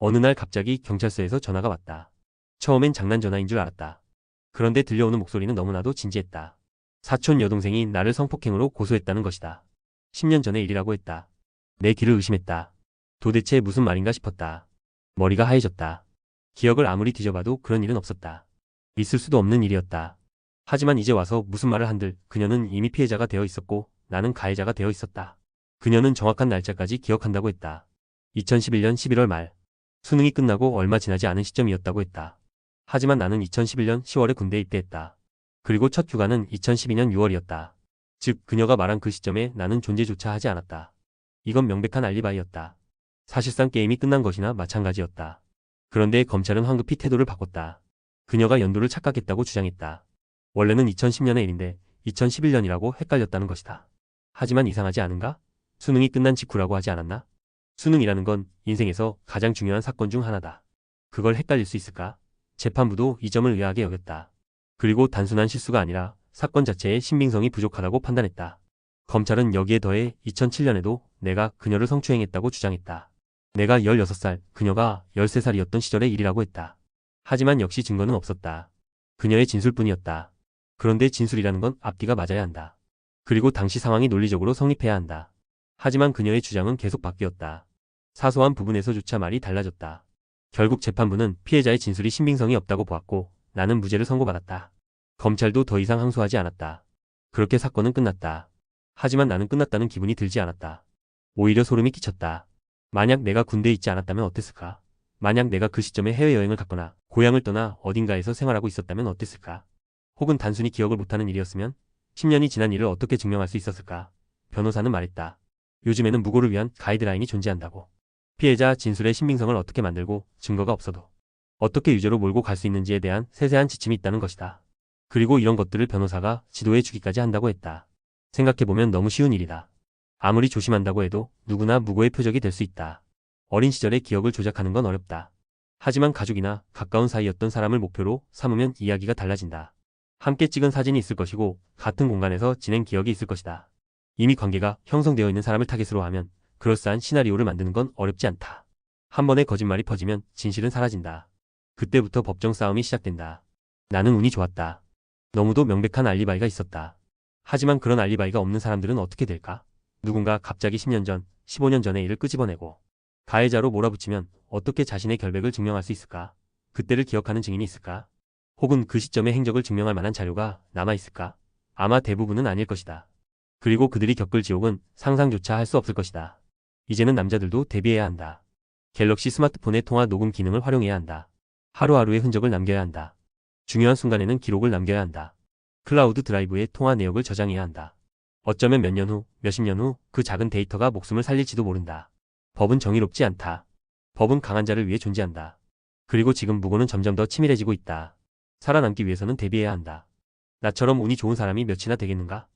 어느 날 갑자기 경찰서에서 전화가 왔다. 처음엔 장난 전화인 줄 알았다. 그런데 들려오는 목소리는 너무나도 진지했다. 사촌 여동생이 나를 성폭행으로 고소했다는 것이다. 10년 전의 일이라고 했다. 내 귀를 의심했다. 도대체 무슨 말인가 싶었다. 머리가 하얘졌다. 기억을 아무리 뒤져봐도 그런 일은 없었다. 있을 수도 없는 일이었다. 하지만 이제 와서 무슨 말을 한들 그녀는 이미 피해자가 되어 있었고 나는 가해자가 되어 있었다. 그녀는 정확한 날짜까지 기억한다고 했다. 2011년 11월 말. 수능이 끝나고 얼마 지나지 않은 시점이었다고 했다. 하지만 나는 2011년 10월에 군대에 입대했다. 그리고 첫 휴가는 2012년 6월이었다. 즉 그녀가 말한 그 시점에 나는 존재조차 하지 않았다. 이건 명백한 알리바이였다. 사실상 게임이 끝난 것이나 마찬가지였다. 그런데 검찰은 황급히 태도를 바꿨다. 그녀가 연도를 착각했다고 주장했다. 원래는 2010년의 일인데 2011년이라고 헷갈렸다는 것이다. 하지만 이상하지 않은가? 수능이 끝난 직후라고 하지 않았나? 수능이라는 건 인생에서 가장 중요한 사건 중 하나다. 그걸 헷갈릴 수 있을까? 재판부도 이 점을 의아하게 여겼다. 그리고 단순한 실수가 아니라 사건 자체의 신빙성이 부족하다고 판단했다. 검찰은 여기에 더해 2007년에도 내가 그녀를 성추행했다고 주장했다. 내가 16살, 그녀가 13살이었던 시절의 일이라고 했다. 하지만 역시 증거는 없었다. 그녀의 진술뿐이었다. 그런데 진술이라는 건 앞뒤가 맞아야 한다. 그리고 당시 상황이 논리적으로 성립해야 한다. 하지만 그녀의 주장은 계속 바뀌었다. 사소한 부분에서조차 말이 달라졌다. 결국 재판부는 피해자의 진술이 신빙성이 없다고 보았고 나는 무죄를 선고받았다. 검찰도 더 이상 항소하지 않았다. 그렇게 사건은 끝났다. 하지만 나는 끝났다는 기분이 들지 않았다. 오히려 소름이 끼쳤다. 만약 내가 군대에 있지 않았다면 어땠을까? 만약 내가 그 시점에 해외여행을 갔거나 고향을 떠나 어딘가에서 생활하고 있었다면 어땠을까? 혹은 단순히 기억을 못하는 일이었으면 10년이 지난 일을 어떻게 증명할 수 있었을까? 변호사는 말했다. 요즘에는 무고를 위한 가이드라인이 존재한다고. 피해자 진술의 신빙성을 어떻게 만들고 증거가 없어도 어떻게 유죄로 몰고 갈 수 있는지에 대한 세세한 지침이 있다는 것이다. 그리고 이런 것들을 변호사가 지도해 주기까지 한다고 했다. 생각해보면 너무 쉬운 일이다. 아무리 조심한다고 해도 누구나 무고의 표적이 될 수 있다. 어린 시절의 기억을 조작하는 건 어렵다. 하지만 가족이나 가까운 사이였던 사람을 목표로 삼으면 이야기가 달라진다. 함께 찍은 사진이 있을 것이고 같은 공간에서 지낸 기억이 있을 것이다. 이미 관계가 형성되어 있는 사람을 타깃으로 하면 그럴싸한 시나리오를 만드는 건 어렵지 않다. 한 번의 거짓말이 퍼지면 진실은 사라진다. 그때부터 법정 싸움이 시작된다. 나는 운이 좋았다. 너무도 명백한 알리바이가 있었다. 하지만 그런 알리바이가 없는 사람들은 어떻게 될까? 누군가 갑자기 10년 전, 15년 전의 일을 끄집어내고 가해자로 몰아붙이면 어떻게 자신의 결백을 증명할 수 있을까? 그때를 기억하는 증인이 있을까? 혹은 그 시점의 행적을 증명할 만한 자료가 남아있을까? 아마 대부분은 아닐 것이다. 그리고 그들이 겪을 지옥은 상상조차 할 수 없을 것이다. 이제는 남자들도 대비해야 한다. 갤럭시 스마트폰의 통화 녹음 기능을 활용해야 한다. 하루하루의 흔적을 남겨야 한다. 중요한 순간에는 기록을 남겨야 한다. 클라우드 드라이브에 통화 내역을 저장해야 한다. 어쩌면 몇 년 후, 몇십 년 후 그 작은 데이터가 목숨을 살릴지도 모른다. 법은 정의롭지 않다. 법은 강한 자를 위해 존재한다. 그리고 지금 무고는 점점 더 치밀해지고 있다. 살아남기 위해서는 대비해야 한다. 나처럼 운이 좋은 사람이 몇이나 되겠는가?